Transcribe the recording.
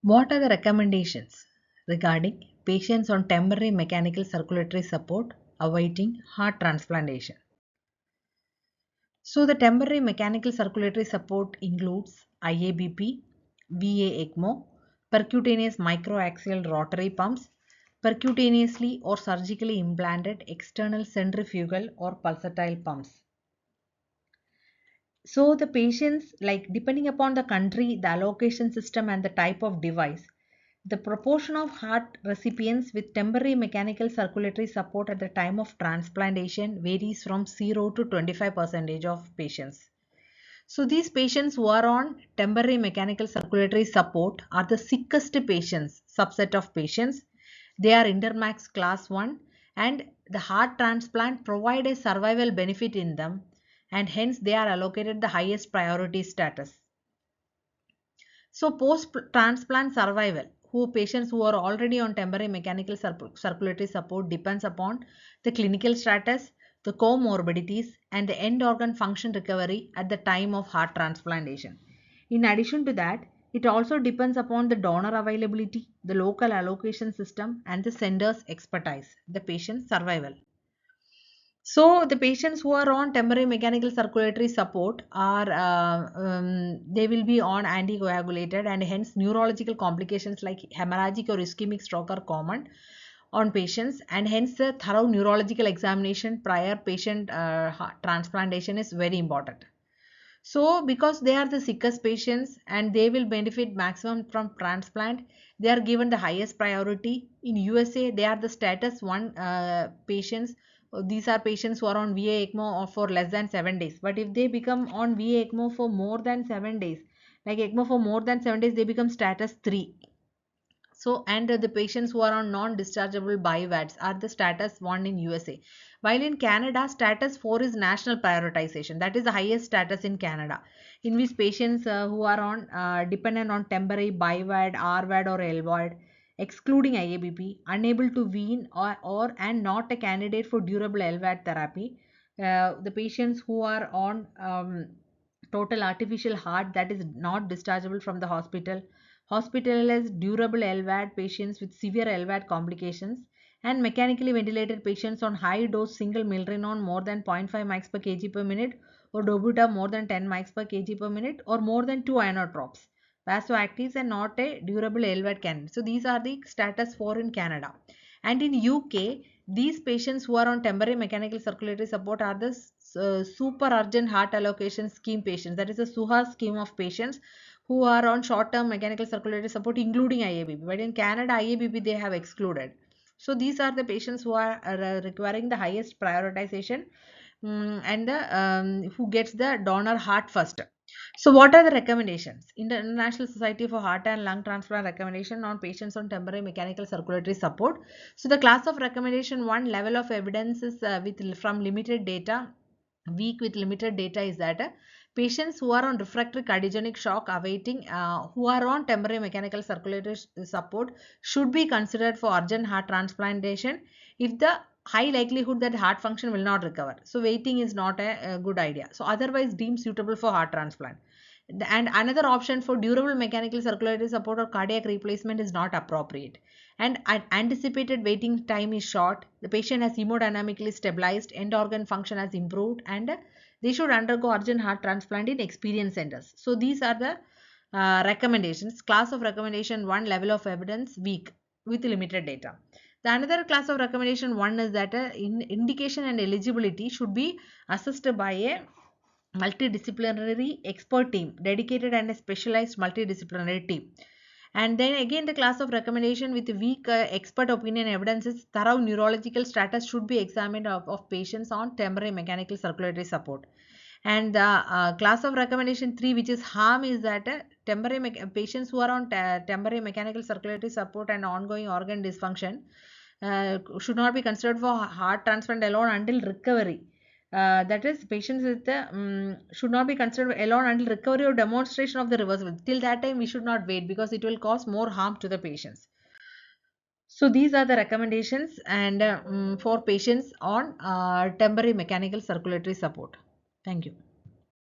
What are the recommendations regarding patients on temporary mechanical circulatory support awaiting heart transplantation? So, the temporary mechanical circulatory support includes IABP, VA ECMO, percutaneous microaxial rotary pumps, percutaneously or surgically implanted external centrifugal or pulsatile pumps. So the patients, like depending upon the country, the allocation system and the type of device, the proportion of heart recipients with temporary mechanical circulatory support at the time of transplantation varies from 0 to 25% of patients. So these patients who are on temporary mechanical circulatory support are the sickest patients, subset of patients. They are intermax class 1 and the heart transplant provide a survival benefit in them and hence they are allocated the highest priority status. So post-transplant survival, who patients who are already on temporary mechanical circulatory support depends upon the clinical status, the comorbidities, and the end organ function recovery at the time of heart transplantation. In addition to that, it also depends upon the donor availability, the local allocation system, and the sender's expertise, the patient survival. So the patients who are on temporary mechanical circulatory support are they will be on anticoagulated and hence neurological complications like hemorrhagic or ischemic stroke are common on patients and hence the thorough neurological examination prior patient transplantation is very important. So because they are the sickest patients and they will benefit maximum from transplant, they are given the highest priority. In USA, they are the status 1 patients. These are patients who are on VA ECMO or for less than 7 days. But if they become on VA ECMO for more than 7 days, like ECMO for more than 7 days, they become status 3. So, and the patients who are on non-dischargeable BIVADs are the status 1 in USA. While in Canada, status 4 is national prioritization. That is the highest status in Canada, in which patients who are on dependent on temporary BIVAD, RVAD or LVAD, excluding IABP, unable to wean or and not a candidate for durable LVAD therapy. The patients who are on total artificial heart that is not dischargeable from the hospital, hospitalized durable LVAD patients with severe LVAD complications, and mechanically ventilated patients on high dose single milrinone more than 0.5 mics per kg per minute or dobuta more than 10 mics per kg per minute or more than 2 inotropes. Vasoactives are not a durable LVAD candidate. So these are the status 4 in Canada. And in UK, these patients who are on temporary mechanical circulatory support are the super urgent heart allocation scheme patients. That is a SUHA scheme of patients who are on short-term mechanical circulatory support, including IABP. But in Canada, IABP they have excluded. So these are the patients who are requiring the highest prioritization and who gets the donor heart first. So what are the recommendations? In the International Society for Heart and Lung Transplant recommendation on patients on temporary mechanical circulatory support. So the class of recommendation 1 level of evidence is from limited data, weak with limited data is that patients who are on refractory cardiogenic shock awaiting who are on temporary mechanical circulatory support should be considered for urgent heart transplantation if the high likelihood that heart function will not recover. So waiting is not a good idea. So otherwise deemed suitable for heart transplant. And another option for durable mechanical circulatory support or cardiac replacement is not appropriate. And anticipated waiting time is short. The patient has hemodynamically stabilized, end organ function has improved, and they should undergo urgent heart transplant in experienced centers. So these are the recommendations. Class of recommendation 1 level of evidence weak with limited data. The another class of recommendation 1 is that indication and eligibility should be assessed by a multidisciplinary expert team, dedicated and a specialized multidisciplinary team. And then again, the class of recommendation with weak expert opinion evidence is thorough neurological status should be examined of patients on temporary mechanical circulatory support. And the class of recommendation 3, which is harm, is that temporary patients who are on temporary mechanical circulatory support and ongoing organ dysfunction should not be considered for heart transplant alone until recovery. That is, patients with should not be considered alone until recovery or demonstration of the reversible. Till that time, we should not wait because it will cause more harm to the patients. So these are the recommendations and for patients on temporary mechanical circulatory support. Thank you.